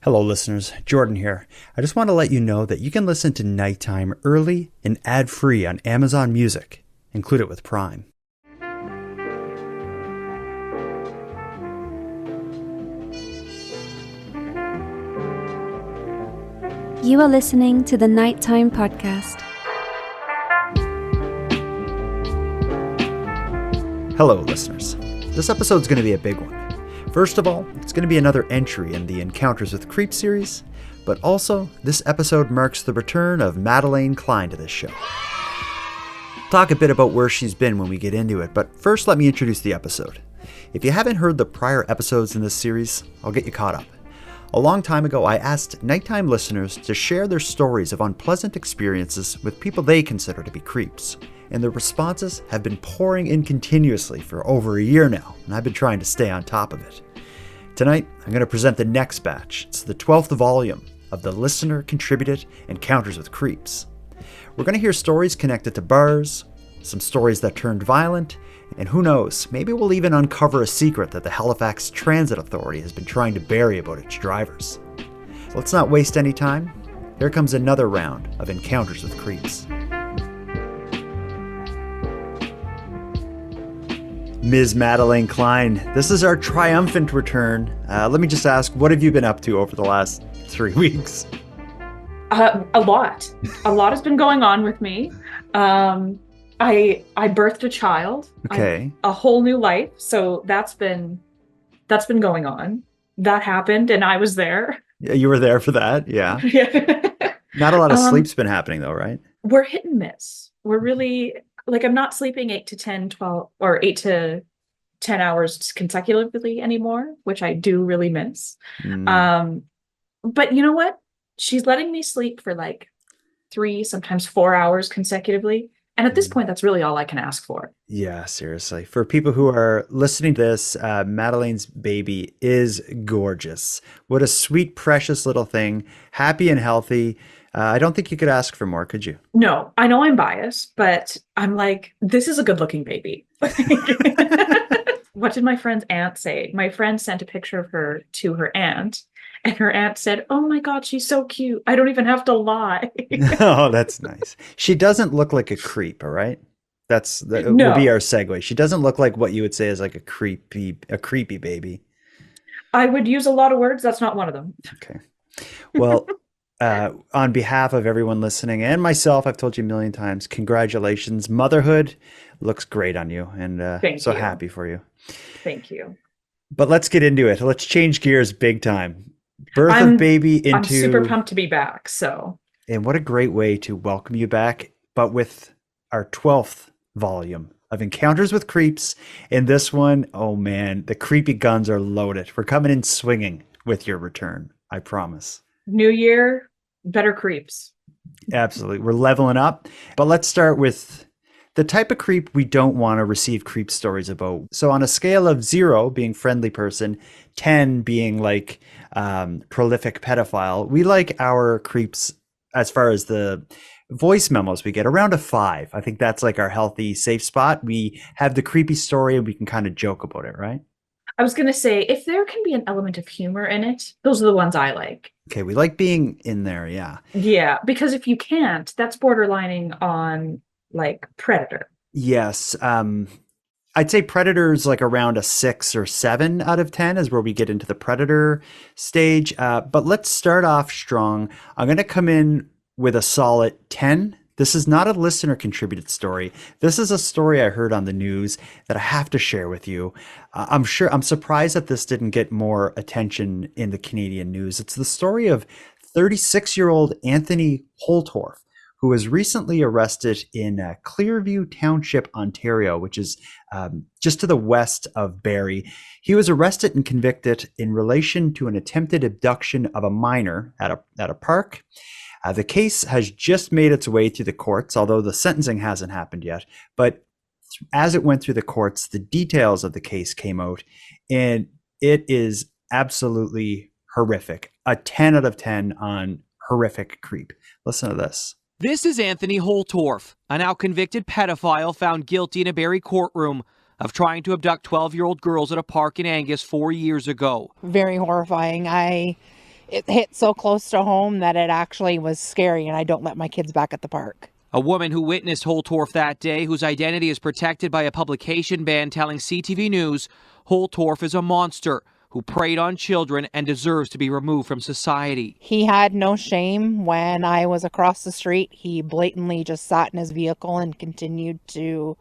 Hello listeners, Jordan here. I just want to let you know that you can listen to Nighttime early and ad-free on Amazon Music. Include it with Prime. You are listening to the Nighttime Podcast. Hello listeners. This episode's going to be a big one. First of all, it's going to be another entry in the Encounters with Creep series, but also, this episode marks the return of Madelanye Klein to this show. Talk a bit about where she's been when we get into it, but first let me introduce the episode. If you haven't heard the prior episodes in this series, I'll get you caught up. A long time ago, I asked nighttime listeners to share their stories of unpleasant experiences with people they consider to be creeps. And the responses have been pouring in continuously for over a year now, and I've been trying to stay on top of it. Tonight, I'm going to present the next batch. It's the 12th volume of the listener-contributed Encounters with Creeps. We're going to hear stories connected to bars, some stories that turned violent, and who knows, maybe we'll even uncover a secret that the Halifax Transit Authority has been trying to bury about its drivers. Let's not waste any time. Here comes another round of Encounters with Creeps. Ms. Madelanye Klein, this is our triumphant return. Let me just ask, what have you been up to over the last 3 weeks? A lot. A lot has been going on with me. I birthed a child. Okay. A whole new life. So that's been going on. That happened, and I was there. Yeah, you were there for that. Yeah. Yeah. Not a lot of sleep's been happening though, right? We're hit and miss. We're really I'm not sleeping 8 to 10, 12, or 8 to 10 hours consecutively anymore, which I do really miss. But you know what? She's letting me sleep for 3, sometimes 4 hours consecutively. And at this point, that's really all I can ask for. Yeah, seriously. For people who are listening to this, Madelanye's baby is gorgeous. What a sweet, precious little thing. Happy and healthy. I don't think you could ask for more, could you? No, I know I'm biased, but I'm like, this is a good looking baby. What did my friend's aunt say? My friend sent a picture of her to her aunt, and her aunt said, "Oh my God, she's so cute. I don't even have to lie." Oh, that's nice. She doesn't look like a creep, all right? Will be our segue. She doesn't look like what you would say is like a creepy baby. I would use a lot of words. That's not one of them. Okay. Well, on behalf of everyone listening and myself, I've told you a million times, congratulations. Motherhood looks great on you, and happy for you. Thank you. But let's get into it. Let's change gears big time. Birth of baby into... I'm super pumped to be back, so... And what a great way to welcome you back, but with our 12th volume of Encounters with Creeps. In this one, oh man, the creepy guns are loaded. We're coming in swinging with your return, I promise. New year, better creeps. Absolutely. We're leveling up. But let's start with the type of creep we don't want to receive creep stories about. So on a scale of 0 being friendly person, 10 being prolific pedophile, we like our creeps, as far as the voice memos we get, around a 5. I think that's our healthy, safe spot. We have the creepy story and we can kind of joke about it, right? I was going to say, if there can be an element of humor in it, those are the ones I like. Okay, we like being in there, yeah. Yeah, because if you can't, that's borderlining on Predator. Yes. I'd say Predator's around a 6 or 7 out of 10 is where we get into the Predator stage. But let's start off strong. I'm going to come in with a solid 10. This is not a listener contributed story. This is a story I heard on the news that I have to share with you. I'm surprised that this didn't get more attention in the Canadian news. It's the story of 36-year-old Anthony Holtorf, who was recently arrested in Clearview Township, Ontario, which is just to the west of Barrie. He was arrested and convicted in relation to an attempted abduction of a minor at a park. The case has just made its way through the courts, although the sentencing hasn't happened yet. But as it went through the courts, the details of the case came out, and it is absolutely horrific. A 10 out of 10 on horrific creep. Listen to this. This is Anthony Holtorf, a now convicted pedophile found guilty in a Barrie courtroom of trying to abduct 12-year-old girls at a park in Angus 4 years ago. Very horrifying. it hit so close to home that it actually was scary, and I don't let my kids back at the park. A woman who witnessed Holtorf that day, whose identity is protected by a publication ban, telling CTV News Holtorf is a monster who preyed on children and deserves to be removed from society. He had no shame. When I was across the street, he blatantly just sat in his vehicle and continued to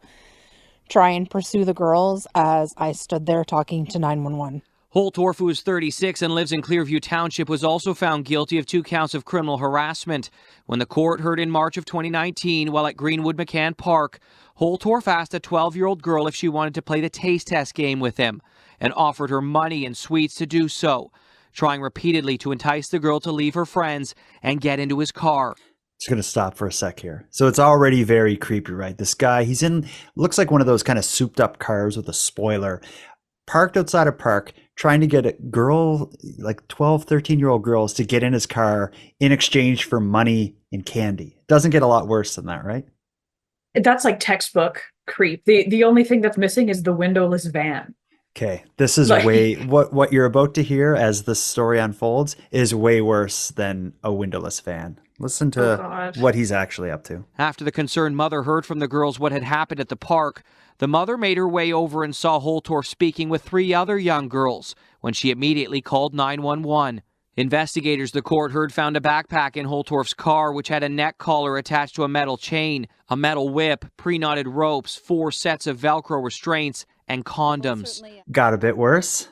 try and pursue the girls as I stood there talking to 911. Holtorf, who is 36 and lives in Clearview Township, was also found guilty of 2 counts of criminal harassment. When the court heard in March of 2019 while at Greenwood McCann Park, Holtorf asked a 12-year-old girl if she wanted to play the taste test game with him and offered her money and sweets to do so, trying repeatedly to entice the girl to leave her friends and get into his car. Just going to stop for a sec here. So it's already very creepy, right? This guy, he's in, looks like one of those kind of souped up cars with a spoiler, parked outside a park, trying to get a girl, like 12, 13-year-old girls, to get in his car in exchange for money and candy. Doesn't get a lot worse than that, right? That's like textbook creep. The only thing that's missing is the windowless van. Okay, this is way, what you're about to hear as this story unfolds is way worse than a windowless van. Listen to what he's actually up to. After the concerned mother heard from the girls what had happened at the park, the mother made her way over and saw Holtorf speaking with 3 other young girls when she immediately called 911. Investigators the court heard found a backpack in Holtorf's car which had a neck collar attached to a metal chain, a metal whip, pre-knotted ropes, 4 sets of Velcro restraints, and condoms. Got a bit worse?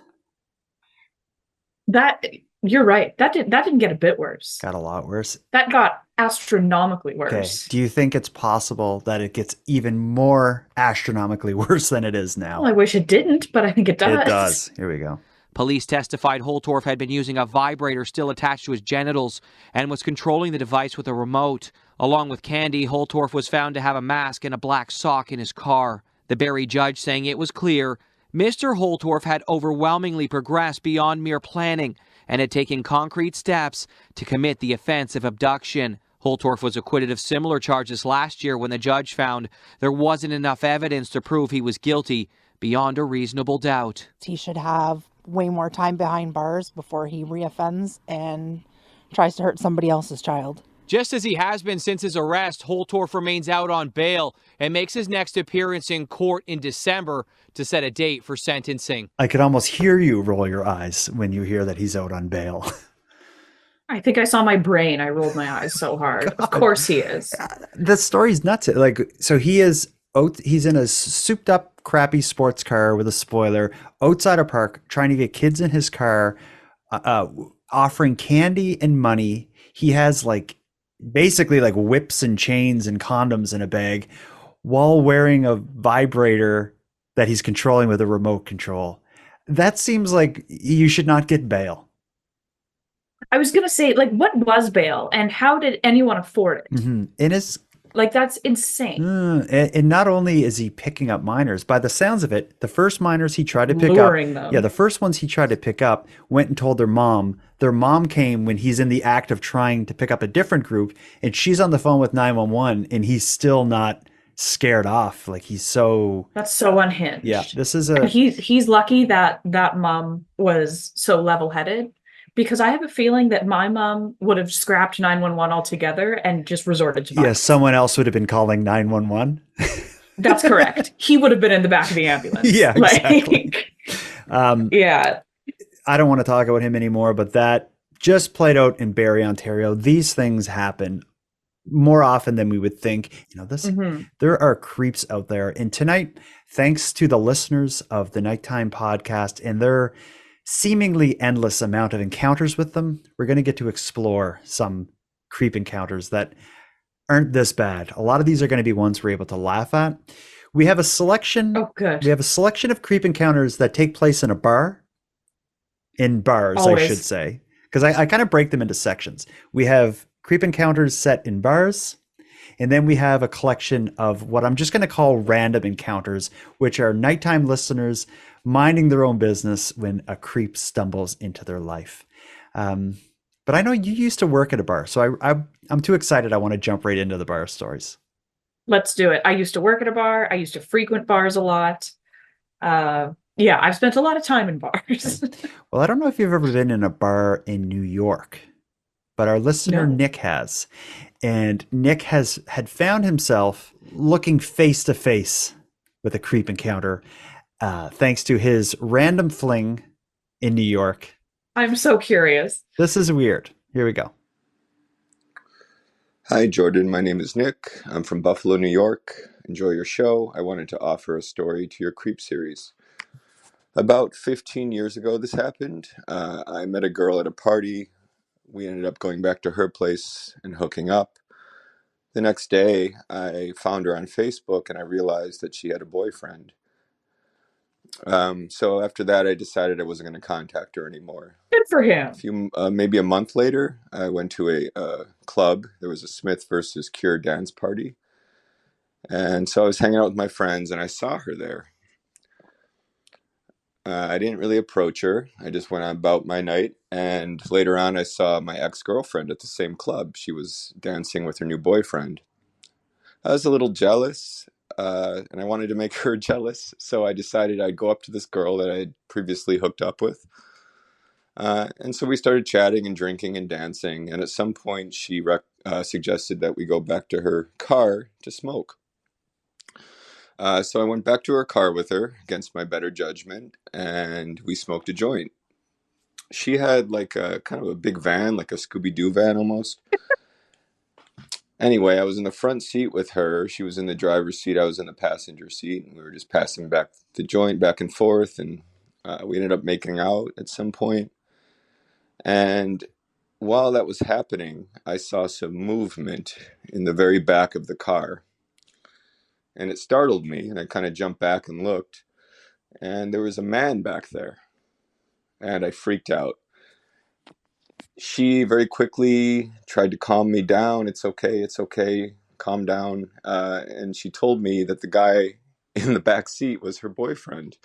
You're right. That didn't get a bit worse. Got a lot worse. That got astronomically worse. Okay. Do you think it's possible that it gets even more astronomically worse than it is now? Well, I wish it didn't, but I think it does. It does. Here we go. Police testified Holtorf had been using a vibrator still attached to his genitals and was controlling the device with a remote. Along with candy, Holtorf was found to have a mask and a black sock in his car. The Barrie judge saying it was clear Mr. Holtorf had overwhelmingly progressed beyond mere planning and had taken concrete steps to commit the offense of abduction. Holtorf was acquitted of similar charges last year when the judge found there wasn't enough evidence to prove he was guilty beyond a reasonable doubt. He should have way more time behind bars before he reoffends and tries to hurt somebody else's child. Just as he has been since his arrest, Holtorf remains out on bail and makes his next appearance in court in December to set a date for sentencing. I could almost hear you roll your eyes when you hear that he's out on bail. I think I saw my brain. I rolled my eyes so hard. Of course he is. The story's nuts. Like, so he's in a souped up, crappy sports car with a spoiler outside a park, trying to get kids in his car, offering candy and money. He has basically whips and chains and condoms in a bag while wearing a vibrator that he's controlling with a remote control. That seems like you should not get bail. I was going to say, what was bail and how did anyone afford it? Mm-hmm. And it's that's insane. And not only is he picking up minors, by the sounds of it, the first minors he tried to pick Luring up, them. Yeah, the first ones he tried to pick up went and told their mom. Their mom came when he's in the act of trying to pick up a different group, and she's on the phone with 911, and he's still not scared off. That's so unhinged. Yeah, this is he's lucky that mom was so level-headed, because I have a feeling that my mom would have scrapped 911 altogether and just resorted to violence. Yeah, someone else would have been calling 911. That's correct. He would have been in the back of the ambulance. Yeah, exactly. Yeah. I don't want to talk about him anymore, but that just played out in Barrie, Ontario. These things happen more often than we would think. There are creeps out there. And tonight, thanks to the listeners of the Nighttime Podcast and their seemingly endless amount of encounters with them, we're going to get to explore some creep encounters that aren't this bad. A lot of these are going to be ones we're able to laugh at. We have a selection. Oh, good. We have a selection of creep encounters that take place in bars, always. I should say, because I kind of break them into sections. We have creep encounters set in bars, and then we have a collection of what I'm just going to call random encounters, which are nighttime listeners minding their own business when a creep stumbles into their life. But I know you used to work at a bar, so I'm too excited. I want to jump right into the bar stories. Let's do it. I used to work at a bar. I used to frequent bars a lot. Yeah, I've spent a lot of time in bars. Well, I don't know if you've ever been in a bar in New York, but our listener No. Nick has. And Nick had found himself looking face to face with a creep encounter, thanks to his random fling in New York. I'm so curious. This is weird. Here we go. Hi, Jordan. My name is Nick. I'm from Buffalo, New York. Enjoy your show. I wanted to offer a story to your creep series. About 15 years ago, this happened. I met a girl at a party. We ended up going back to her place and hooking up. The next day, I found her on Facebook and I realized that she had a boyfriend. So after that, I decided I wasn't going to contact her anymore. Good for him. Maybe a month later, I went to a club. There was a Smith versus Cure dance party. And so I was hanging out with my friends and I saw her there. I didn't really approach her. I just went about my night. And later on, I saw my ex-girlfriend at the same club. She was dancing with her new boyfriend. I was a little jealous, and I wanted to make her jealous. So I decided I'd go up to this girl that I had previously hooked up with. And so we started chatting and drinking and dancing. And at some point, she suggested that we go back to her car to smoke. So I went back to her car with her against my better judgment, and we smoked a joint. She had like a kind of a big van, like a Scooby-Doo van almost. Anyway, I was in the front seat with her. She was in the driver's seat. I was in the passenger seat, and we were just passing back the joint back and forth, and we ended up making out at some point. And while that was happening, I saw some movement in the very back of the car. And it startled me, and I kind of jumped back and looked, and there was a man back there, and I freaked out. She very quickly tried to calm me down. It's okay, calm down. And she told me that the guy in the back seat was her boyfriend,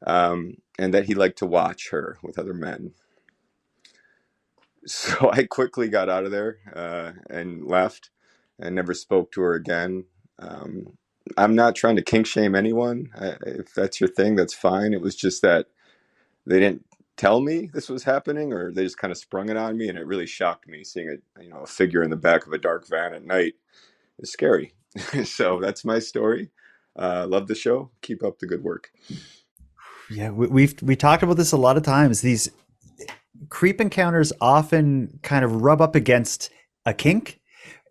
and that he liked to watch her with other men. So I quickly got out of there and left and never spoke to her again. I'm not trying to kink shame anyone. If that's your thing, that's fine. It was just that they didn't tell me this was happening, or they just kind of sprung it on me, and it really shocked me. Seeing a figure in the back of a dark van at night is scary. So that's my story. Love the show. Keep up the good work. Yeah, we talked about this a lot of times. These creep encounters often kind of rub up against a kink.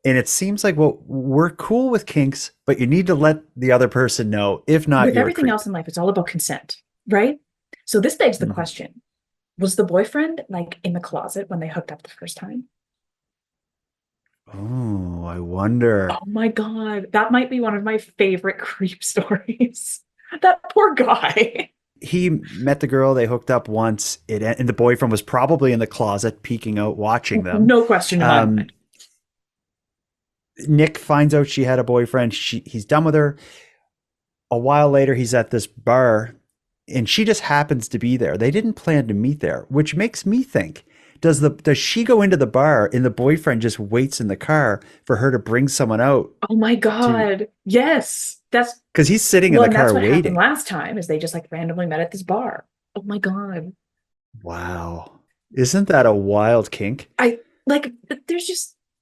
And it seems like, well, we're cool with kinks, but you need to let the other person know. If not, with everything else in life, it's all about consent, right? So this begs the question: was the boyfriend like in the closet when they hooked up the first time? Oh, I wonder. Oh my God, that might be one of my favorite creep stories. That poor guy. He met the girl, they hooked up once, and the boyfriend was probably in the closet, peeking out, watching them. No question in my mind. Nick finds out she had a boyfriend. He's done with her. A while later, he's at this bar, and she just happens to be there. They didn't plan to meet there, which makes me think, does she go into the bar and the boyfriend just waits in the car for her to bring someone out? Oh my God. Yes. That's because he's sitting in the car that's what waiting. Happened last time is they just like randomly met at this bar. Oh my God. Wow. Isn't that a wild kink?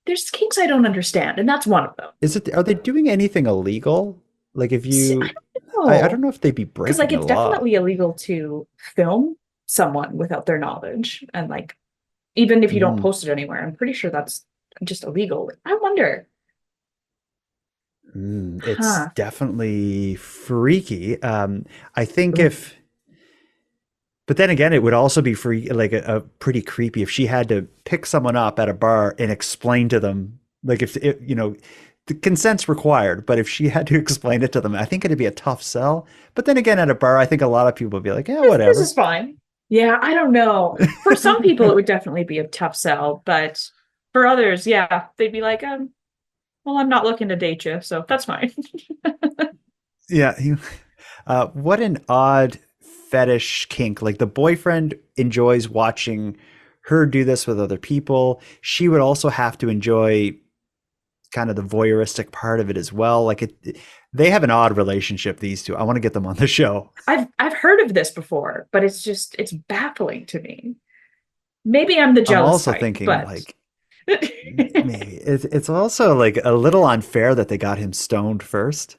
There's kinks I don't understand, and that's one of them. Are they doing anything illegal? Like if you, I don't know if they'd be breaking because like the it's law. definitely illegal to film someone without their knowledge, and like even if you don't post it anywhere, I'm pretty sure that's just illegal. I wonder. It's definitely freaky. I think but then again, it would also be like a pretty creepy if she had to pick someone up at a bar and explain to them, like if the consent's required, but if she had to explain it to them, I think it'd be a tough sell. But then again, at a bar, I think a lot of people would be like, yeah, whatever. This is fine. Yeah, I don't know. For some people, it would definitely be a tough sell, but for others, yeah, they'd be like, well, I'm not looking to date you, so that's fine. Yeah. What an odd fetish kink. Like the boyfriend enjoys watching her do this with other people. She would also have to enjoy kind of the voyeuristic part of it as well. Like they have an odd relationship, these two. I want to get them on the show. I've heard of this before, but it's baffling to me. Maybe I'm the I'm jealous also type, thinking but like maybe it's also like a little unfair that they got him stoned first.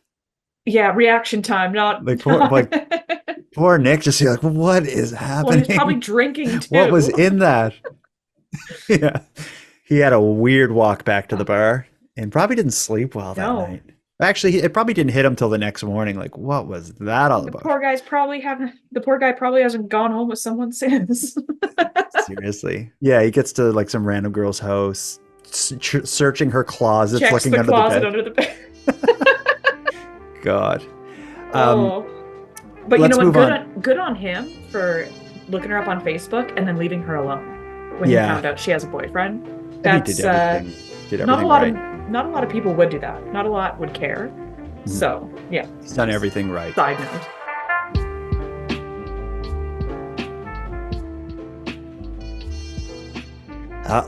yeah, reaction time, not, Like poor Nick, just like, what is well, he was probably happening? drinking What was too. in that? Yeah, he had a weird walk back to the bar and probably didn't sleep well that No. night. Actually, it probably didn't hit him till the next morning. Like, what was that all The about? poor guy probably hasn't gone home with someone since. Seriously. Yeah, he gets to like some random girl's house, searching her closets, Checks looking the under closet the bed. under the bed. God. Oh. But you let's know what? move on. Good on him for looking her up on Facebook and then leaving her alone when he Yeah. found out she has a boyfriend. And That's he did everything. not a lot right. of not a lot of people would do that. Not a lot would care. So yeah, He's done everything right. side note.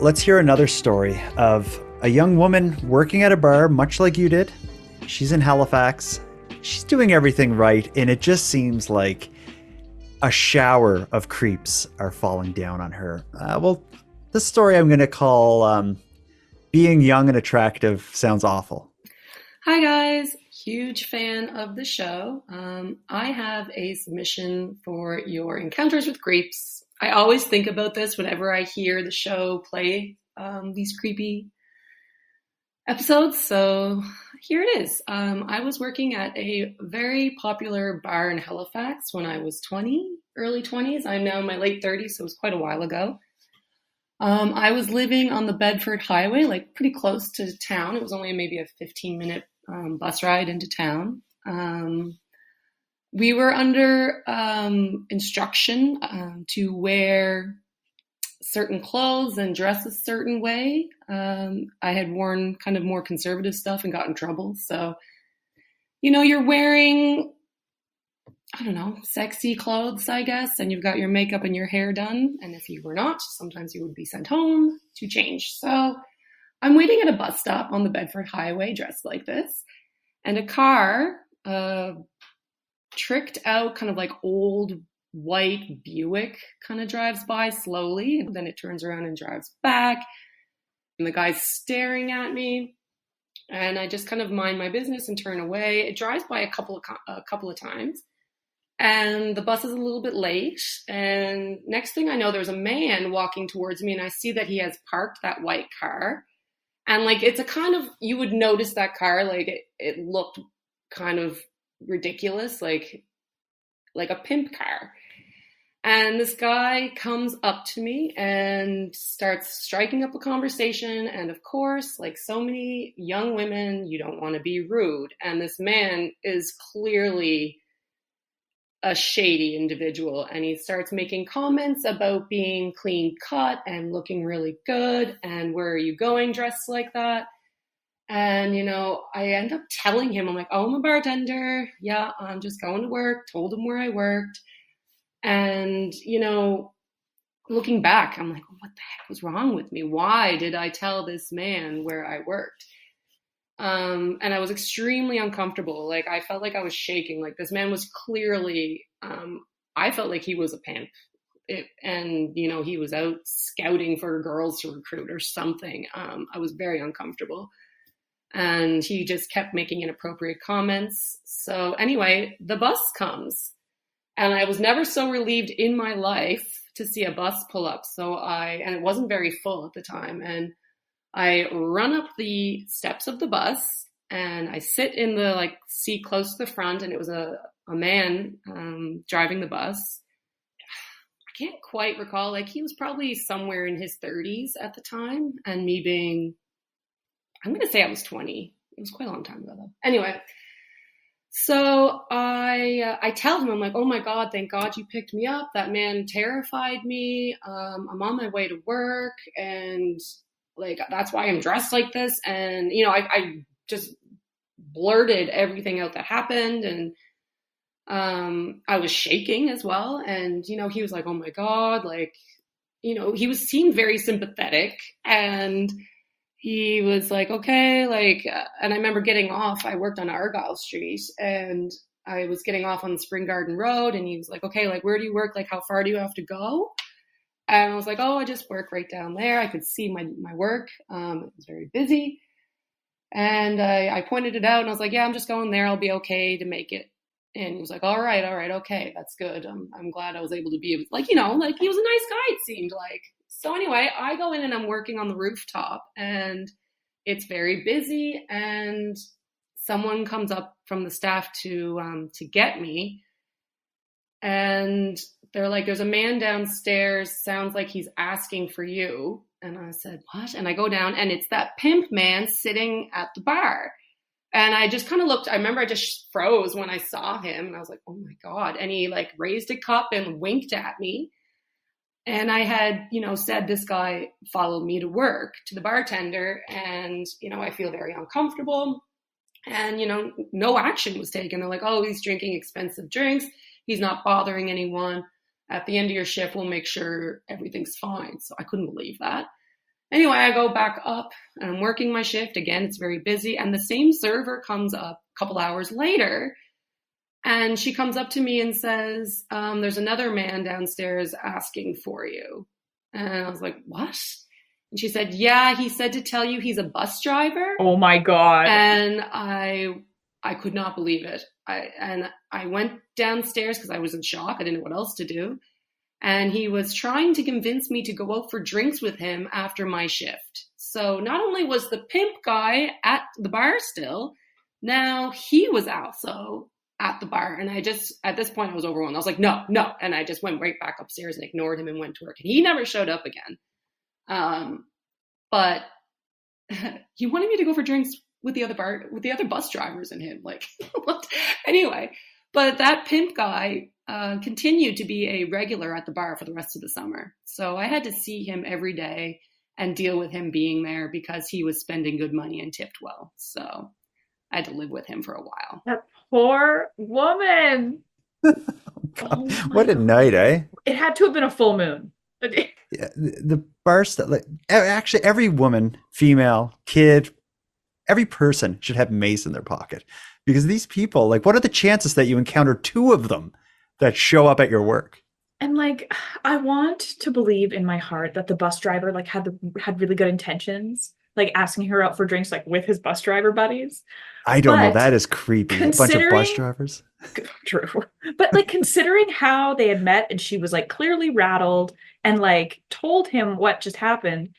Let's hear another story of a young woman working at a bar, much like you did. She's in Halifax. She's doing everything right, and it just seems like a shower of creeps are falling down on her. Well, this story I'm going to call Being Young and Attractive Sounds Awful. Hi guys, huge fan of the show. I have a submission for your encounters with creeps. I always think about this whenever I hear the show play these creepy episodes. So here it is. I was working at a very popular bar in Halifax when I was 20, early 20s. I'm now in my late 30s, so it was quite a while ago. I was living on the Bedford Highway, like pretty close to town. It was only maybe a 15-minute bus ride into town. We were under instruction to wear certain clothes and dress a certain way. I had worn kind of more conservative stuff and got in trouble. So, you know, you're wearing, I don't know, sexy clothes, I guess, and you've got your makeup and your hair done. And if you were not, sometimes you would be sent home to change. So I'm waiting at a bus stop on the Bedford Highway dressed like this. And a car, tricked out kind of like old white Buick kind of drives by slowly. And then it turns around and drives back. And the guy's staring at me. And I just kind of mind my business and turn away. It drives by a couple of times. And the bus is a little bit late. And next thing I know, there's a man walking towards me. And I see that he has parked that white car. And like, it's a kind of, you would notice that car, like it looked kind of ridiculous, like a pimp car. And this guy comes up to me and starts striking up a conversation. And of course, like so many young women, you don't want to be rude. And this man is clearly a shady individual. And he starts making comments about being clean cut and looking really good. And where are you going dressed like that? And, you know, I end up telling him, I'm like, oh, I'm a bartender. Yeah, I'm just going to work. Told him where I worked. And, you know, looking back, I'm like, what the heck was wrong with me? Why did I tell this man where I worked? And I was extremely uncomfortable. Like, I felt like I was shaking. Like, this man was clearly, I felt like he was a pimp. And, you know, he was out scouting for girls to recruit or something. I was very uncomfortable. And he just kept making inappropriate comments. So anyway, the bus comes. And I was never so relieved in my life to see a bus pull up. And it wasn't very full at the time. And I run up the steps of the bus and I sit in the like seat close to the front. And it was a man driving the bus. I can't quite recall. Like he was probably somewhere in his 30s at the time. And me being, I'm going to say I was 20. It was quite a long time ago though. Anyway. So I tell him, I'm like, oh my God, thank God you picked me up. That man terrified me. I'm on my way to work and like, that's why I'm dressed like this. And, you know, I just blurted everything out that happened. And I was shaking as well. And, you know, he was like, oh my God, like, you know, seemed very sympathetic. And he was like, okay, like, and I remember getting off. I worked on Argyle Street, and I was getting off on the Spring Garden Road, and he was like, okay, like, where do you work? Like, how far do you have to go? And I was like, oh, I just work right down there. I could see my work. It was very busy. And I pointed it out, and I was like, yeah, I'm just going there. I'll be okay to make it. And he was like, all right, okay, that's good. I'm glad I was able to be, like, you know, like, he was a nice guy, it seemed like. So anyway, I go in and I'm working on the rooftop, and it's very busy, and someone comes up from the staff to get me, and they're like, there's a man downstairs, sounds like he's asking for you. And I said, what? And I go down, and it's that pimp man sitting at the bar. And I just kind of looked, I remember I just froze when I saw him, and I was like, oh my God. And he like raised a cup and winked at me. And I had, you know, said this guy followed me to work, to the bartender, and, you know, I feel very uncomfortable. And, you know, no action was taken. They're like, oh, he's drinking expensive drinks. He's not bothering anyone. At the end of your shift, we'll make sure everything's fine. So I couldn't believe that. Anyway, I go back up and I'm working my shift. Again, it's very busy. And the same server comes up a couple hours later. And she comes up to me and says, there's another man downstairs asking for you. And I was like, what? And she said, yeah, he said to tell you he's a bus driver. Oh my God. And I could not believe it. I went downstairs because I was in shock. I didn't know what else to do. And he was trying to convince me to go out for drinks with him after my shift. So not only was the pimp guy at the bar still, now he was also at the bar. And I just, at this point, I was overwhelmed. I was like, no. And I just went right back upstairs and ignored him and went to work. And he never showed up again. But he wanted me to go for drinks with the other bus drivers and him. Like, what? Anyway, but that pimp guy continued to be a regular at the bar for the rest of the summer. So I had to see him every day and deal with him being there because he was spending good money and tipped well. So I had to live with him for a while. That poor woman. Oh, what a night, eh? It had to have been a full moon. Yeah, the bar stuff, like, actually every woman, female, kid, every person should have mace in their pocket, because these people, like, what are the chances that you encounter two of them that show up at your work? And like, I want to believe in my heart that the bus driver like had really good intentions, like asking her out for drinks, like with his bus driver buddies. I don't know. That is creepy. A bunch of bus drivers. True. But like, considering how they had met and she was like clearly rattled and like told him what just happened,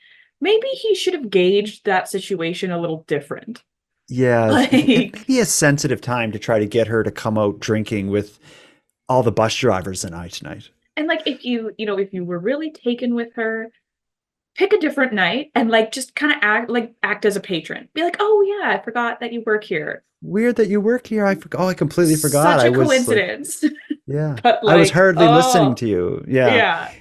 maybe he should have gauged that situation a little different. Yeah. Like, it may be a sensitive time to try to get her to come out drinking with all the bus drivers and I tonight. And like, if you were really taken with her, pick a different night and like just kind of act as a patron. Be like, oh yeah, I forgot that you work here. Weird that you work here. I forgot. Oh, I completely forgot. Such a coincidence. Like, yeah. But like, I was hardly listening to you. Yeah. Yeah.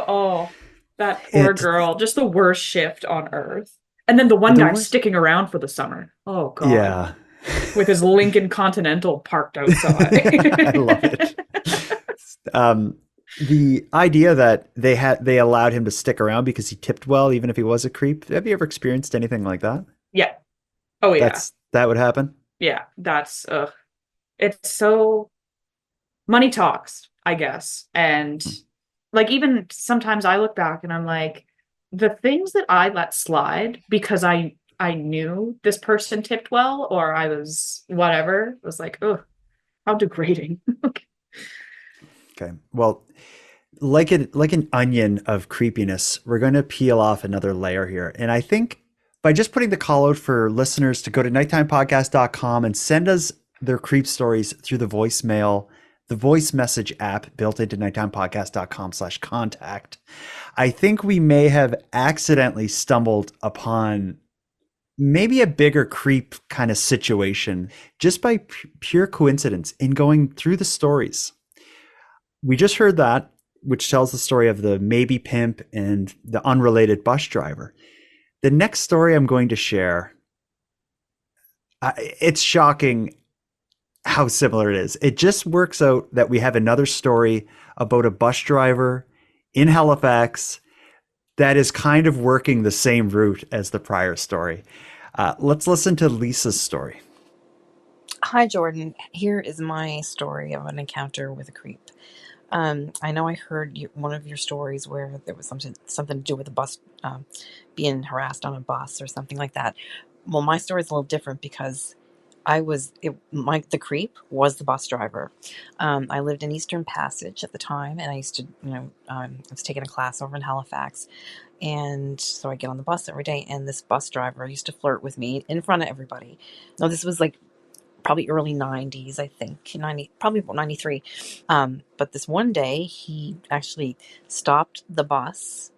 Oh, that poor girl. Just the worst shift on earth. And then the one guy sticking around for the summer. Oh god. Yeah. With his Lincoln Continental parked outside. I love it. The idea that they allowed him to stick around because he tipped well, even if he was a creep. Have you ever experienced anything like that? Yeah. Oh yeah. That would happen? Yeah. That's it's so, money talks, I guess. And like, even sometimes I look back and I'm like, the things that I let slide because I knew this person tipped well, or I was whatever, it was like, oh, how degrading. Okay. Well, like an onion of creepiness, we're going to peel off another layer here. And I think by just putting the call out for listeners to go to nighttimepodcast.com and send us their creep stories through the voicemail, the voice message app built into nighttimepodcast.com/contact, I think we may have accidentally stumbled upon maybe a bigger creep kind of situation just by pure coincidence in going through the stories. We just heard that, which tells the story of the maybe pimp and the unrelated bus driver. The next story I'm going to share, it's shocking how similar it is. It just works out that we have another story about a bus driver in Halifax that is kind of working the same route as the prior story. Let's listen to Lisa's story. Hi, Jordan. Here is my story of an encounter with a creep. I know I heard one of your stories where there was something to do with a bus, being harassed on a bus or something like that. Well, my story is a little different because the creep was the bus driver. I lived in Eastern Passage at the time, and I used to, I was taking a class over in Halifax, and so I get on the bus every day, and this bus driver used to flirt with me in front of everybody. Now, this was like probably early 90s, I think, probably about 93. But this one day, he actually stopped the bus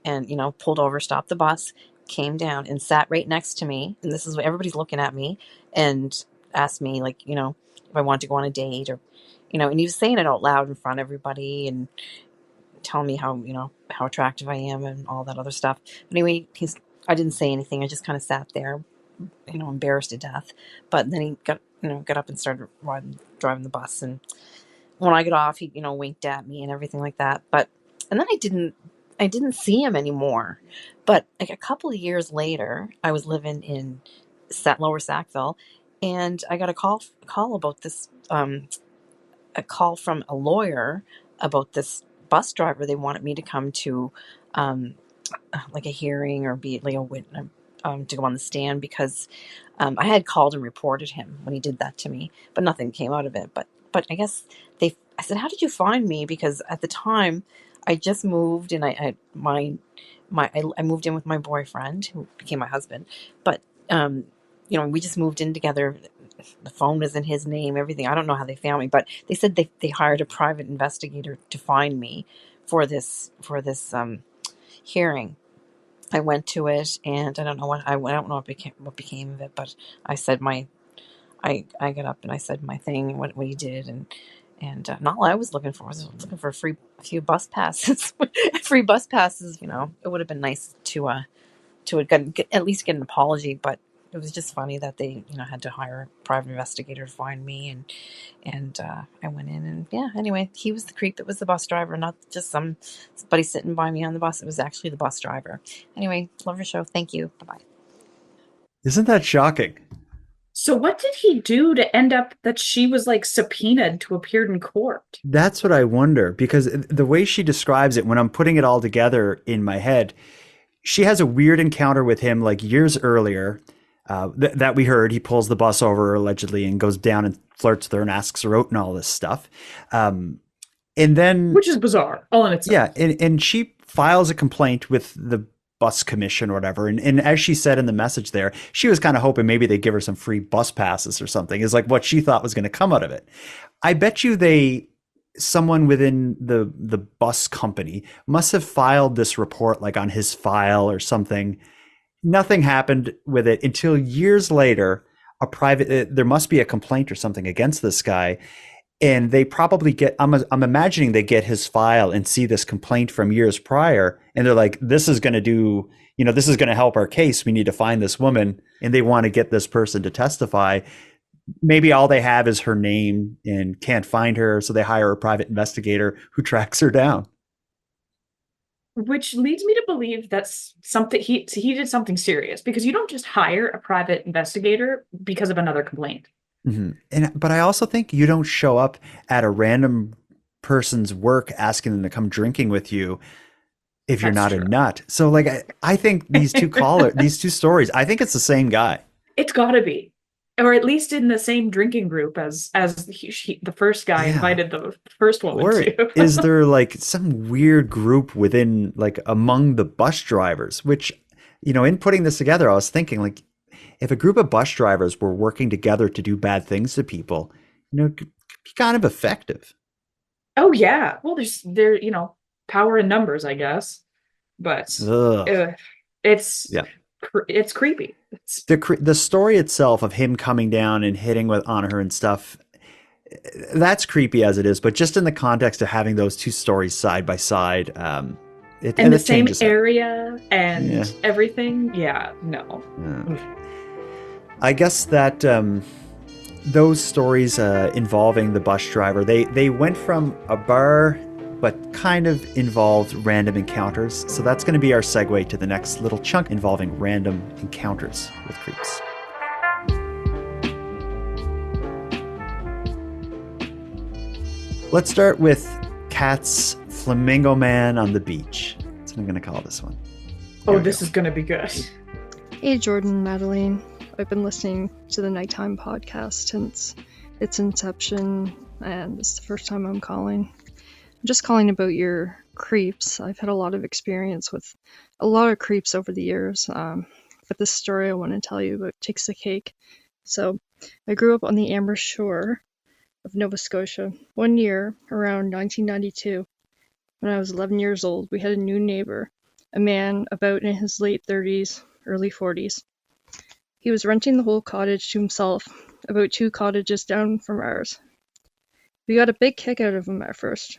and, pulled over, stopped the bus, came down and sat right next to me. And this is what everybody's looking at me and asked me, like, if I wanted to go on a date or, and he was saying it out loud in front of everybody and telling me how, how attractive I am and all that other stuff. But anyway, I didn't say anything. I just kind of sat there, embarrassed to death. But then he got up and started driving the bus. And when I got off, he, winked at me and everything like that. And then I didn't see him anymore. But like a couple of years later, I was living in Lower Sackville, and I got a call about this, a call from a lawyer about this bus driver. They wanted me to come to, like a hearing or be like a witness, to go on the stand because I had called and reported him when he did that to me, but nothing came out of it. But I guess I said, how did you find me? Because at the time I just moved and I moved in with my boyfriend who became my husband, but we just moved in together. The phone was in his name, everything. I don't know how they found me, but they said they hired a private investigator to find me for this hearing. I went to it, and I don't know what became of it. But I said I got up and I said my thing, what he did, and not what I was looking for. I was looking for a few bus passes, free bus passes. It would have been nice to at least get an apology, but it was just funny that they had to hire a private investigator to find me, and I went in, and yeah, anyway, he was the creep. It was the bus driver, not just somebody sitting by me on the bus. It was actually the bus driver. Anyway, love your show. Thank you. Bye-bye. Isn't that shocking? So what did he do to end up that she was like subpoenaed to appear in court? That's what I wonder, because the way she describes it, when I'm putting it all together in my head, she has a weird encounter with him like years earlier. That we heard. He pulls the bus over allegedly and goes down and flirts with her and asks her out and all this stuff. And then, which is bizarre all in itself. Yeah. And she files a complaint with the bus commission or whatever. And as she said in the message there, she was kind of hoping maybe they'd give her some free bus passes or something, is like what she thought was going to come out of it. I bet you someone within the bus company must have filed this report like on his file or something. Nothing happened with it until years later. There must be a complaint or something against this guy, and they probably get. I'm imagining they get his file and see this complaint from years prior, and they're like, "This is going to do. This is going to help our case. We need to find this woman, and they want to get this person to testify." Maybe all they have is her name and can't find her, so they hire a private investigator who tracks her down. Which leads me to believe that's something he did something serious, because you don't just hire a private investigator because of another complaint. Mm-hmm. But I also think you don't show up at a random person's work asking them to come drinking with you if you're not a nut. So like, I think these two these two stories, I think it's the same guy. It's gotta be. Or at least in the same drinking group as the first guy invited the first woman to. Is there like some weird group within, like among the bus drivers, which, in putting this together, I was thinking like, if a group of bus drivers were working together to do bad things to people, it could be kind of effective. Oh yeah. Well, there's power in numbers, I guess. But it's creepy. The story itself of him coming down and hitting on her and stuff, that's creepy as it is, but just in the context of having those two stories side by side, in the same area and everything, no. I guess that those stories involving the bus driver, they went from a bar but kind of involved random encounters. So that's going to be our segue to the next little chunk involving random encounters with creeps. Let's start with Kat's Flamingo Man on the Beach. That's what I'm going to call this one. Oh, this is going to be good. Hey, Jordan and Madelanye. I've been listening to the Nighttime podcast since its inception, and it's the first time I'm calling. I'm just calling about your creeps. I've had a lot of experience with a lot of creeps over the years, but this story I want to tell you about takes the cake. So, I grew up on the Amber Shore of Nova Scotia. One year, around 1992, when I was 11 years old, we had a new neighbor, a man about in his late 30s, early 40s. He was renting the whole cottage to himself, about 2 cottages down from ours. We got a big kick out of him at first.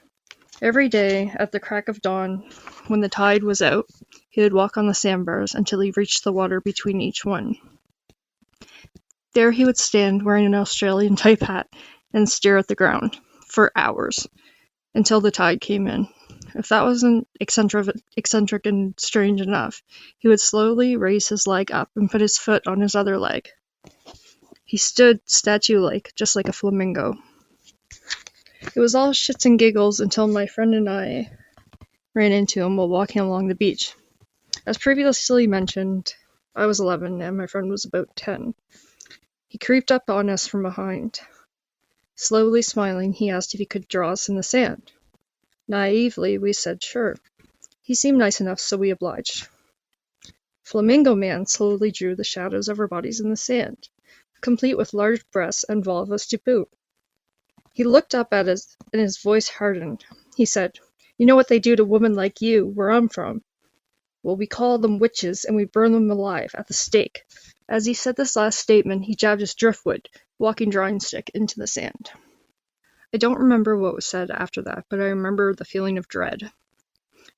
Every day, at the crack of dawn, when the tide was out, he would walk on the sandbars until he reached the water between each one. There he would stand wearing an Australian-type hat and stare at the ground for hours until the tide came in. If that wasn't eccentric and strange enough, he would slowly raise his leg up and put his foot on his other leg. He stood statue-like, just like a flamingo. It was all shits and giggles until my friend and I ran into him while walking along the beach. As previously mentioned, I was 11 and my friend was about 10. He creeped up on us from behind. Slowly smiling, he asked if he could draw us in the sand. Naively, we said sure. He seemed nice enough, so we obliged. Flamingo Man slowly drew the shadows of our bodies in the sand, complete with large breasts and vulvas to boot. He looked up at us, and his voice hardened. He said, "You know what they do to women like you, where I'm from? Well, we call them witches, and we burn them alive at the stake." As he said this last statement, he jabbed his driftwood, walking drawing stick, into the sand. I don't remember what was said after that, but I remember the feeling of dread.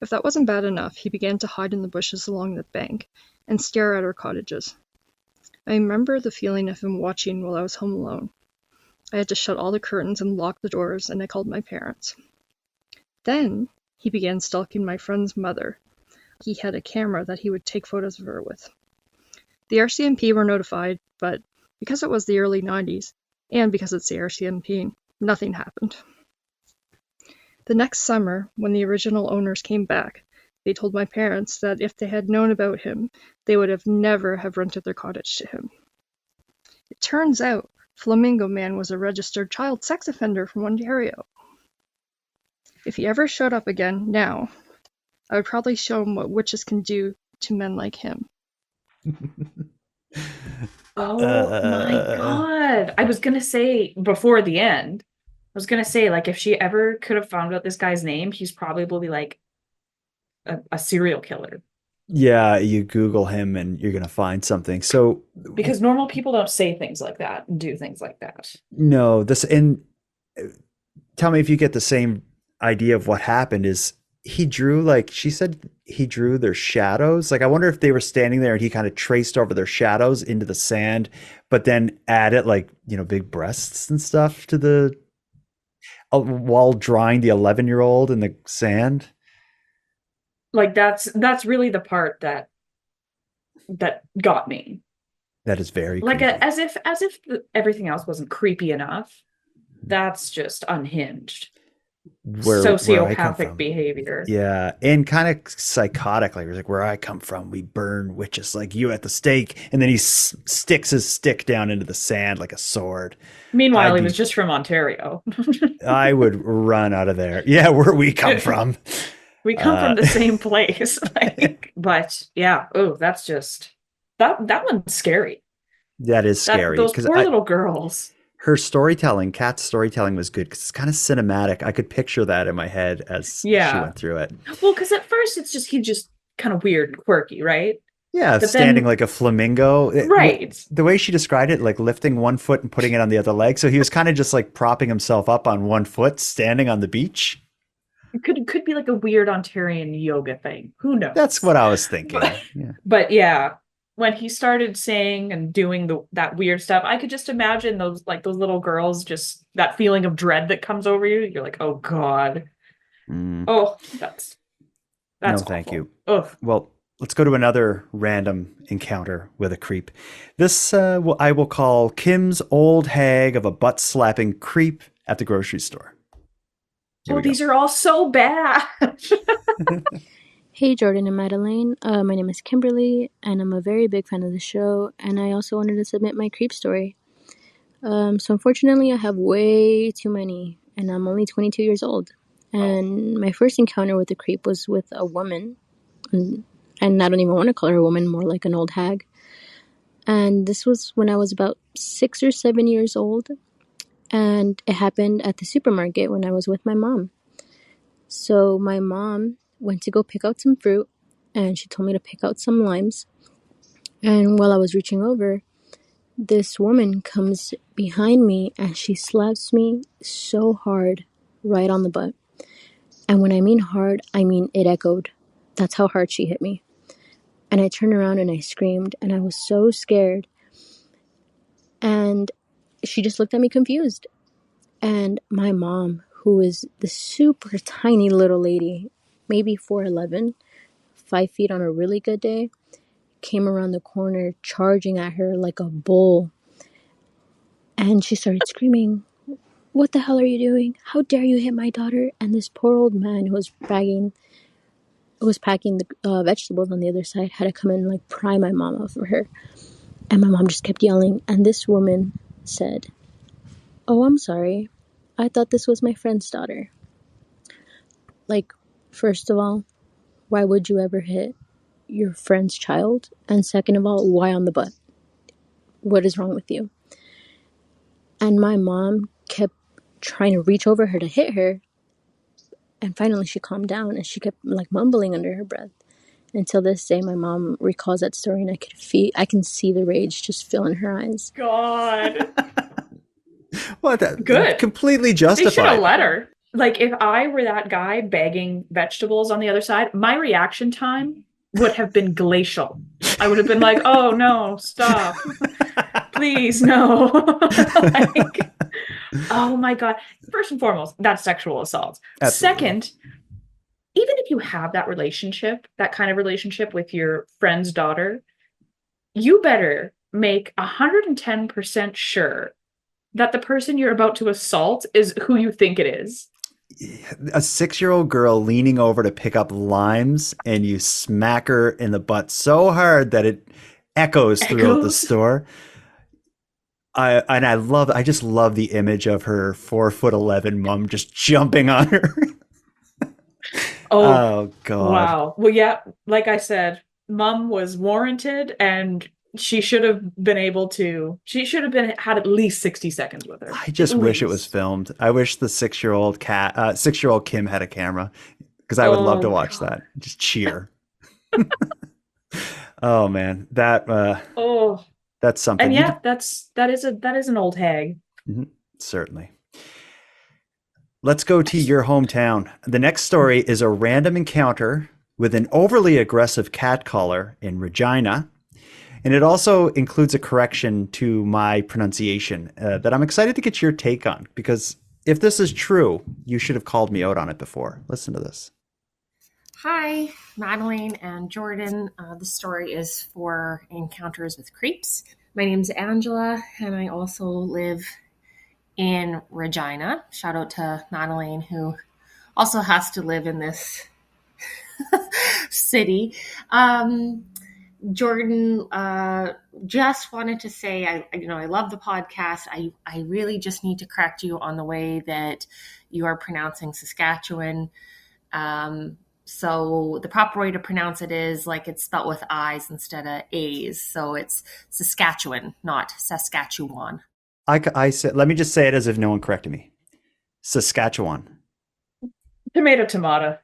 If that wasn't bad enough, he began to hide in the bushes along the bank and stare at our cottages. I remember the feeling of him watching while I was home alone. I had to shut all the curtains and lock the doors, and I called my parents. Then he began stalking my friend's mother. He had a camera that he would take photos of her with. The RCMP were notified, but because it was the early 90s, and because it's the RCMP, nothing happened. The next summer, when the original owners came back, they told my parents that if they had known about him, they would have never have rented their cottage to him. It turns out, Flamingo Man was a registered child sex offender from Ontario. If he ever showed up again, now, I would probably show him what witches can do to men like him. Oh my god. I was gonna say before the end, I was gonna say, like, if she ever could have found out this guy's name, he's probably like a serial killer. Yeah, you Google him and you're going to find something. So, Because normal people don't say things like that and do things like that. no, and tell me if you get the same idea of what happened is he drew, like she said, he drew their shadows. Like, I wonder if they were standing there and he kind of traced over their shadows into the sand, but then added, like, big breasts and stuff to while drawing the 11-year-old in the sand. Like, that's really the part that got me. That is very Like, creepy. as if everything else wasn't creepy enough. That's just unhinged. Where I come Sociopathic from. behavior. Yeah, and kind of psychotic. Like where I come from, we burn witches like you at the stake, and then he sticks his stick down into the sand like a sword. Meanwhile, he was just from Ontario. I would run out of there. Yeah, where we come from. We come from the same place. But yeah, that's just that one's scary. That is scary. Those poor little girls. Her storytelling, Kat's storytelling was good because it's kind of cinematic. I could picture that in my head as she went through it. Well, because at first he's just kind of weird and quirky, right? Yeah, but standing like a flamingo. Right. The way she described it, like lifting one foot and putting it on the other leg. So he was kind of just like propping himself up on one foot, standing on the beach. It could be like a weird Ontarian yoga thing. Who knows? That's what I was thinking. But yeah, when he started saying and doing that weird stuff, I could just imagine those little girls, just that feeling of dread that comes over you. You're like, oh God. Oh, that's No, thank awful. you. Ugh. Well, let's go to another random encounter with a creep. This I will call Kim's old hag of a butt-slapping creep at the grocery store. Here Oh, we go. these are all so bad. Hey, Jordan and Madeline. My name is Kimberly, and I'm a very big fan of the show, and I also wanted to submit my creep story. So unfortunately, I have way too many, and I'm only 22 years old. And my first encounter with a creep was with a woman, and I don't even want to call her a woman, more like an old hag. And this was when I was about 6 or 7 years old, and it happened at the supermarket when I was with my mom. So my mom went to go pick out some fruit, and she told me to pick out some limes. And while I was reaching over, this woman comes behind me and she slaps me so hard right on the butt. And when I mean hard, I mean it echoed. That's how hard she hit me. And I turned around and I screamed, and I was so scared. And she just looked at me confused. And my mom, who is the super tiny little lady, maybe 4'11", 5 feet on a really good day, came around the corner charging at her like a bull. And she started screaming, "What the hell are you doing? How dare you hit my daughter?" And this poor old man who was packing the vegetables on the other side had to come in and like pry my mom off of her. And my mom just kept yelling. And this woman said, "Oh, I'm sorry. I thought this was my friend's daughter." Like, first of all, why would you ever hit your friend's child? And second of all, why on the butt? What is wrong with you? And my mom kept trying to reach over her to hit her. And finally she calmed down and she kept like mumbling under her breath. Until this day, my mom recalls that story, and I can see the rage just fill in her eyes. God. What? That, Good. Completely They should have justified. let her. Like, if I were that guy bagging vegetables on the other side, my reaction time would have been glacial. I would have been like, "Oh no, stop. Please, no." Like, oh my God. First and foremost, that's sexual assault. Absolutely. Second, even if you have that relationship, that kind of relationship with your friend's daughter, you better make 110% sure that the person you're about to assault is who you think it is. A 6-year-old girl leaning over to pick up limes, and you smack her in the butt so hard that it echoes throughout the store. I just love the image of her 4'11" mom just jumping on her. Oh God. Wow. Well, yeah, like I said, mom was warranted, and she should have had at least 60 seconds with her. I just wish it was filmed. I wish the 6-year-old Kim had a camera, because I would love to watch that. Just cheer. Oh man, that's something. And yeah, that is an old hag. Mm-hmm. Certainly. Let's go to your hometown. The next story is a random encounter with an overly aggressive catcaller in Regina. And it also includes a correction to my pronunciation that I'm excited to get your take on, because if this is true, you should have called me out on it before. Listen to this. Hi, Madeline and Jordan. The story is for encounters with creeps. My name's Angela, and I also live in Regina. Shout out to Madeline, who also has to live in this city. Jordan, just wanted to say, I love the podcast. I really just need to correct you on the way that you are pronouncing Saskatchewan. So the proper way to pronounce it is like it's spelled with I's instead of A's. So it's Saskatchewan, not Saskatchewan. I said, let me just say it as if no one corrected me. Saskatchewan. Tomato.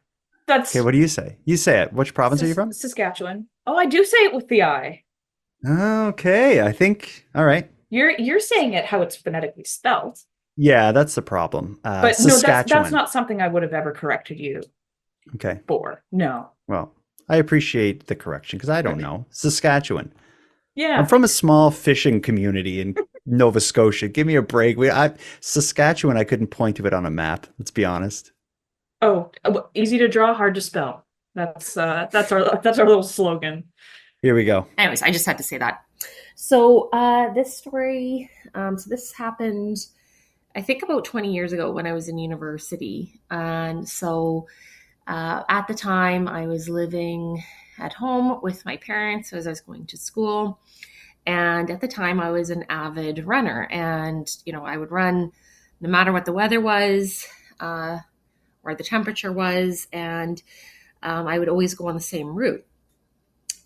That's okay. What do you say? You say it. Which province are you from? Saskatchewan. Oh, I do say it with the I. Okay, I think. All right. You're saying it how it's phonetically spelled. Yeah, that's the problem. But no, that's not something I would have ever corrected you. Okay. For no. Well, I appreciate the correction, because I don't know. Saskatchewan. Yeah. I'm from a small fishing community in Nova Scotia. Give me a break. Saskatchewan, I couldn't point to it on a map. Let's be honest. Oh, easy to draw, hard to spell. That's our little slogan. Here we go. Anyways, I just had to say that. So this story, so this happened, I think about 20 years ago when I was in university. And so at the time I was living at home with my parents as I was going to school. And at the time I was an avid runner, and, I would run no matter what the weather was, or the temperature was. And I would always go on the same route.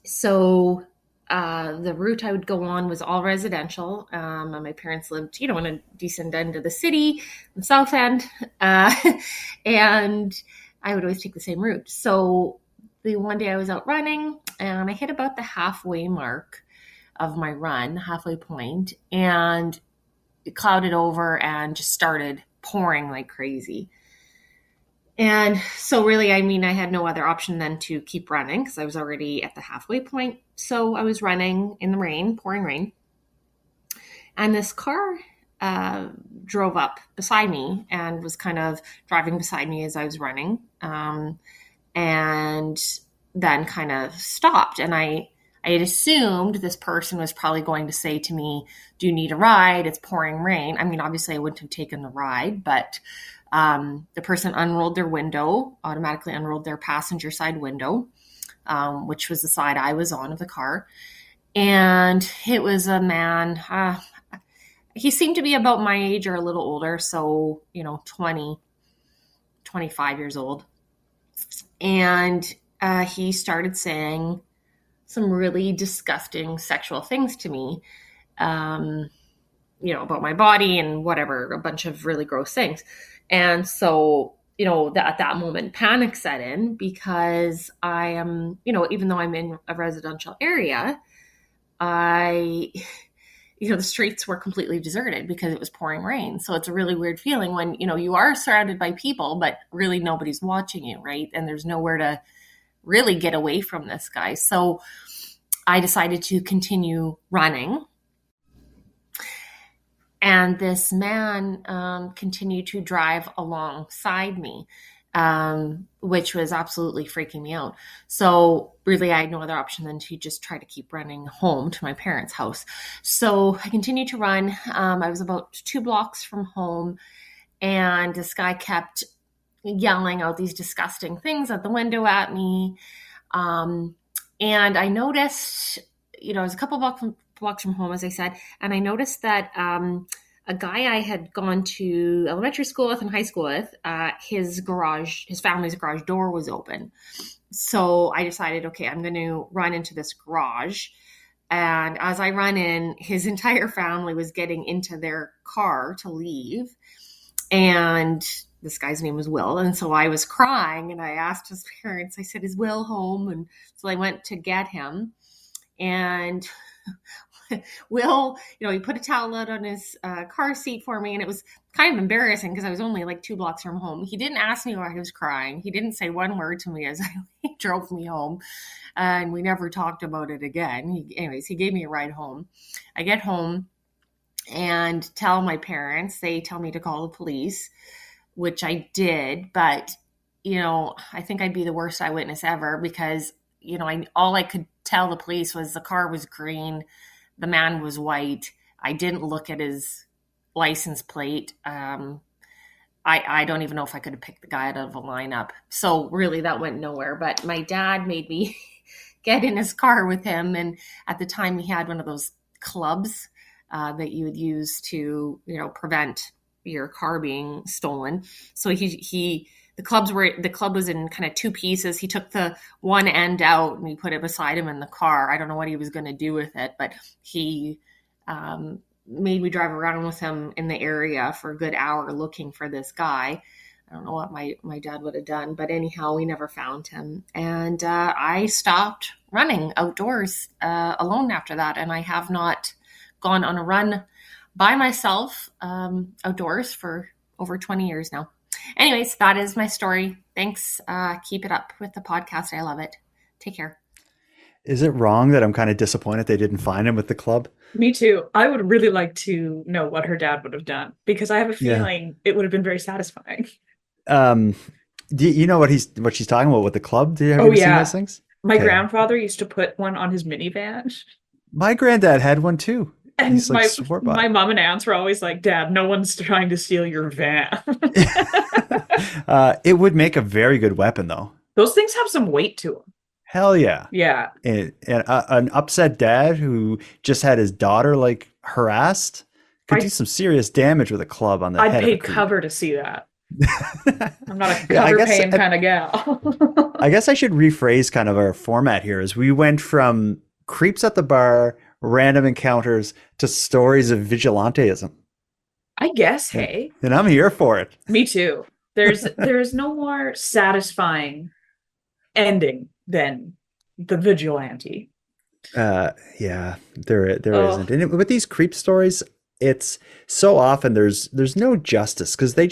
So the route I would go on was all residential. And my parents lived, in a decent end of the city, the south end. And I would always take the same route. So the one day I was out running, and I hit about the halfway mark of my run, halfway point, and it clouded over and just started pouring like crazy. And so really, I had no other option than to keep running because I was already at the halfway point. So I was running in the rain, pouring rain. And this car drove up beside me and was kind of driving beside me as I was running. And then kind of stopped. And I had assumed this person was probably going to say to me, "Do you need a ride? It's pouring rain." Obviously I wouldn't have taken the ride, but the person unrolled their window, automatically unrolled their passenger side window, which was the side I was on of the car. And it was a man, he seemed to be about my age or a little older. So, 20, 25 years old. And he started saying some really disgusting sexual things to me, about my body and whatever, a bunch of really gross things. And so, at that moment, panic set in because I am, even though I'm in a residential area, the streets were completely deserted because it was pouring rain. So it's a really weird feeling when, you are surrounded by people, but really nobody's watching you, right? And there's nowhere to really get away from this guy. So I decided to continue running. And this man continued to drive alongside me, which was absolutely freaking me out. So really, I had no other option than to just try to keep running home to my parents' house. So I continued to run. I was about 2 blocks from home, and this guy kept yelling out these disgusting things at the window at me. And I noticed, I was a couple blocks from home, as I said, and I noticed that a guy I had gone to elementary school with and high school with, his family's garage door was open. So I decided, okay, I'm going to run into this garage. And as I run in, his entire family was getting into their car to leave. And this guy's name was Will. And so I was crying, and I asked his parents, I said, "Is Will home?" And so I went to get him. And Will, he put a towel out on his car seat for me, and it was kind of embarrassing because I was only like 2 blocks from home. He didn't ask me why I was crying. He didn't say one word to me as he drove me home, and we never talked about it again. He gave me a ride home. I get home and tell my parents. They tell me to call the police, which I did, but, I think I'd be the worst eyewitness ever because, all I could tell the police was the car was green. The man was white. I didn't look at his license plate. I don't even know if I could have picked the guy out of a lineup. So really that went nowhere. But my dad made me get in his car with him. And at the time he had one of those clubs that you would use to, prevent your car being stolen. So the club was in kind of 2 pieces. He took the one end out and he put it beside him in the car. I don't know what he was going to do with it, but he made me drive around with him in the area for a good hour looking for this guy. I don't know what my dad would have done, but anyhow, we never found him. And I stopped running outdoors alone after that. And I have not gone on a run by myself outdoors for over 20 years now. Anyways, that is my story. Thanks. Keep it up with the podcast. I love it. Take care. Is it wrong that I'm kind of disappointed they didn't find him with the club? Me too. I would really like to know what her dad would have done because I have a feeling it would have been very satisfying. Do you know what she's talking about with the club? Have you Oh ever seen those yeah. things? My Okay. grandfather used to put one on his minivan. My granddad had one too. And He's like swore by my mom and aunts were always like, Dad, no one's trying to steal your van. it. It would make a very good weapon, though. Those things have some weight to them. Hell yeah. Yeah. And an upset dad who just had his daughter like harassed could do some serious damage with a club on the I'd head of a pay creep. cover to see that. I'm not a Yeah, cover paying kind of gal. I guess I should rephrase kind of our format here as we went from creeps at the bar, random encounters, to stories of vigilanteism. I guess, hey. And I'm here for it. Me too. There's no more satisfying ending than the vigilante. Yeah, there isn't. And with these creep stories, it's so often there's no justice because they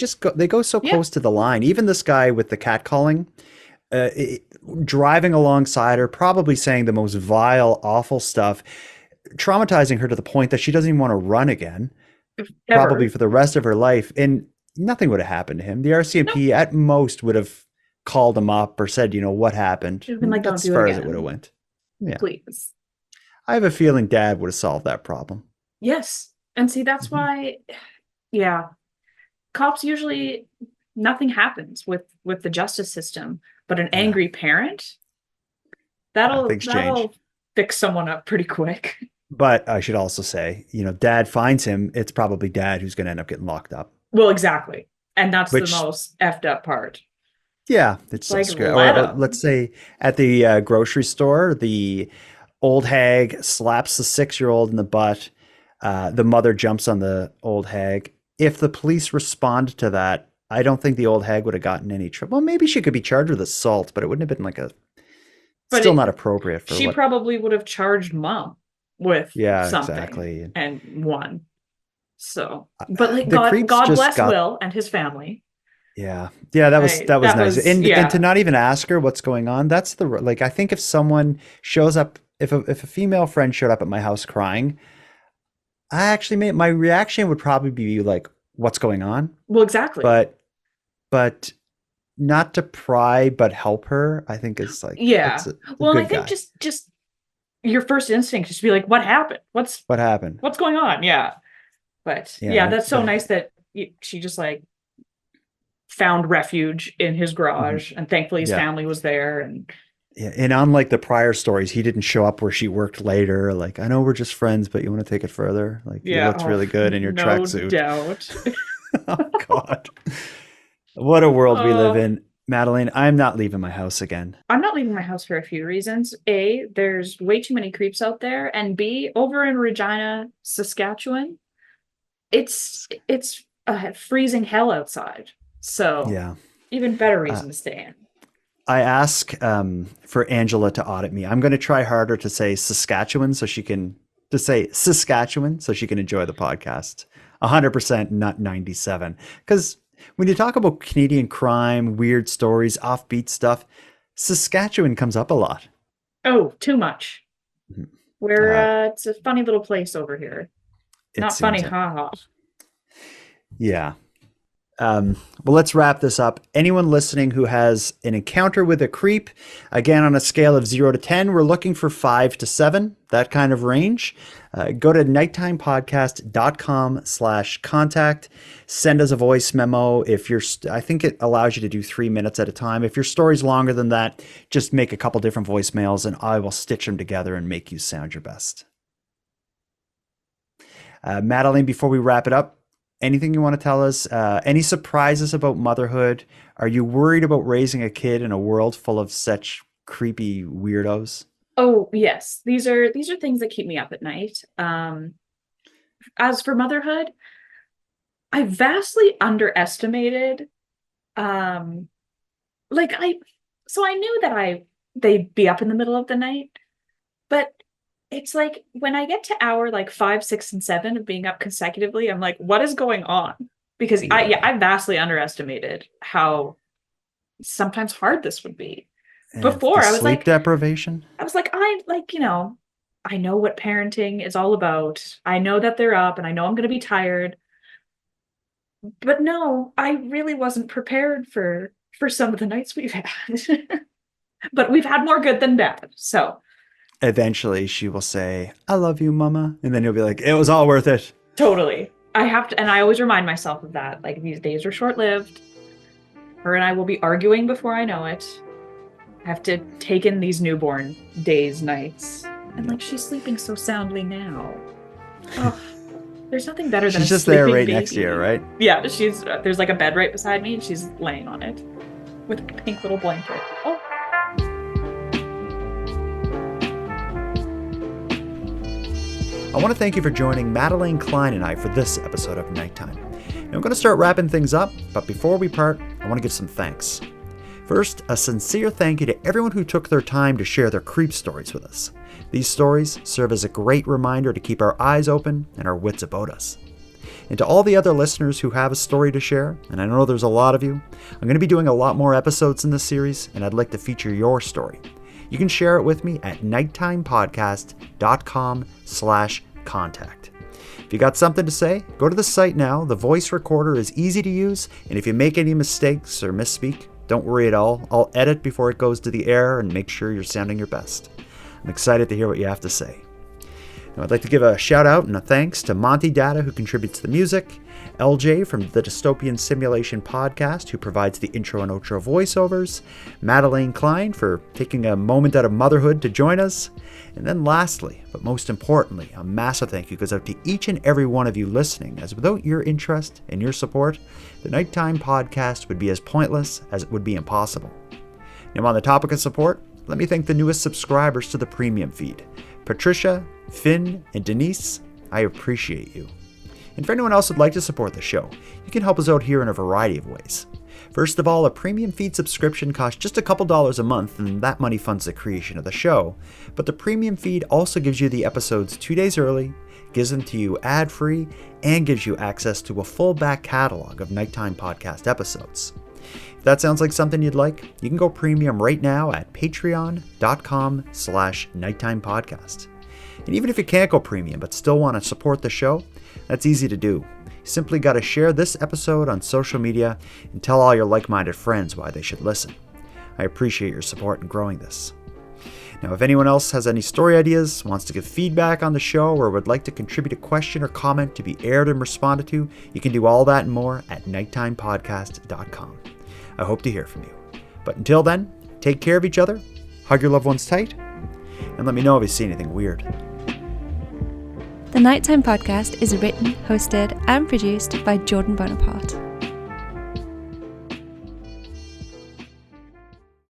go so close to the line. Even this guy with the catcalling, driving alongside her, probably saying the most vile, awful stuff, traumatizing her to the point that she doesn't even want to run again, probably for the rest of her life. And nothing would have happened to him. The RCMP at most would have called him up or said, what happened. She'd been like, don't That's do as far it as it again. would have went. Yeah. Please. I have a feeling Dad would have solved that problem. Yes. And see, that's why, cops usually, nothing happens with the justice system, but an angry parent, that'll fix someone up pretty quick. But I should also say, Dad finds him, it's probably Dad who's going to end up getting locked up. Well, exactly. And that's the most effed up part. Yeah, it's like or let's say at the grocery store, the old hag slaps the 6-year-old in the butt. The mother jumps on the old hag. If the police respond to that, I don't think the old hag would have gotten any trouble. Well, maybe she could be charged with assault, but it wouldn't have been not appropriate for she probably would have charged Mom with something exactly. And won. So, but like God bless Will and his family. Yeah, that was nice. And to not even ask her what's going on, that's I think if someone shows up, if a female friend showed up at my house crying, my reaction would probably be like, what's going on? Well, exactly. But not to pry, but help her, I think is like, well, I think just your first instinct is to be like, what happened? What happened? What's going on? Yeah. But that's so nice that she just like found refuge in his garage, and thankfully his family was there. And unlike the prior stories, he didn't show up where she worked later. Like, I know we're just friends, but you want to take it further? Like, you looked really good in your tracksuit. No doubt. Oh God, what a world we live in, Madeline. I'm not leaving my house again. I'm not leaving my house for a few reasons. A, there's way too many creeps out there, and B, over in Regina, Saskatchewan, it's freezing hell outside. So even better reason to stay in. I ask for Angela to audit me. I'm going to try harder to say Saskatchewan so she can enjoy the podcast. 100%, not 97. Because when you talk about Canadian crime, weird stories, offbeat stuff, Saskatchewan comes up a lot. Oh, too much. It's a funny little place over here. Not funny, haha. Yeah. Well, let's wrap this up. Anyone listening who has an encounter with a creep, again, on a scale of 0 to 10, we're looking for 5 to 7, that kind of range. Go to nighttimepodcast.com/contact. Send us a voice memo. I think it allows you to do 3 minutes at a time. If your story's longer than that, just make a couple different voicemails and I will stitch them together and make you sound your best. Madeline, before we wrap it up, anything you want to tell us? Any surprises about motherhood? Are you worried about raising a kid in a world full of such creepy weirdos? Oh, yes. These are things that keep me up at night. As for motherhood, I vastly underestimated. I knew that they'd be up in the middle of the night, but it's like when I get to hour like 5, 6, and 7 of being up consecutively, I'm like, what is going on? Because I vastly underestimated how sometimes hard this would be. Before I was sleep deprivation. I was like, I know what parenting is all about. I know that they're up and I know I'm going to be tired. But no, I really wasn't prepared for for some of the nights we've had. But we've had more good than bad. So Eventually she will say, I love you, mama. And then you'll be like, it was all worth it. totally. I have to, and I always remind myself of that. Like, these days are short-lived. Her and I will be arguing before I know it. I have to take in these newborn days, nights. And like, she's sleeping so soundly now. Oh, there's nothing better than She's a just there sleeping right baby. next to you, right? Yeah, there's like a bed right beside me, and she's laying on it with a pink little blanket. Oh. I want to thank you for joining Madeline Klein and I for this episode of Nighttime. Now, I'm going to start wrapping things up, but before we part, I want to give some thanks. First, a sincere thank you to everyone who took their time to share their creep stories with us. These stories serve as a great reminder to keep our eyes open and our wits about us. And to all the other listeners who have a story to share, and I know there's a lot of you, I'm going to be doing a lot more episodes in this series, and I'd like to feature your story. You can share it with me at nighttimepodcast.com/contact. If you got something to say, go to the site now. The voice recorder is easy to use, and if you make any mistakes or misspeak, don't worry at all. I'll edit before it goes to the air and make sure you're sounding your best. I'm excited to hear what you have to say. Now, I'd like to give a shout out and a thanks to Monty Datta, who contributes the music, LJ from the Dystopian Simulation podcast, who provides the intro and outro voiceovers, Madeline Klein for taking a moment out of motherhood to join us, and then lastly, but most importantly, a massive thank you goes out to each and every one of you listening, as without your interest and your support, the Nighttime Podcast would be as pointless as it would be impossible. Now, on the topic of support, let me thank the newest subscribers to the premium feed. Patricia, Finn, and Denise, I appreciate you. And for anyone else who'd like to support the show, you can help us out here in a variety of ways. First of all, a premium feed subscription costs just a couple dollars a month, and that money funds the creation of the show. But the premium feed also gives you the episodes 2 days early, gives them to you ad-free, and gives you access to a full back catalog of Nighttime Podcast episodes. If that sounds like something you'd like, you can go premium right now at patreon.com/nighttimepodcast. And even if you can't go premium but still want to support the show, that's easy to do. You simply got to share this episode on social media and tell all your like-minded friends why they should listen. I appreciate your support in growing this. Now, if anyone else has any story ideas, wants to give feedback on the show, or would like to contribute a question or comment to be aired and responded to, you can do all that and more at nighttimepodcast.com. I hope to hear from you. But until then, take care of each other, hug your loved ones tight, and let me know if you see anything weird. The Nighttime Podcast is written, hosted, and produced by Jordan Bonaparte.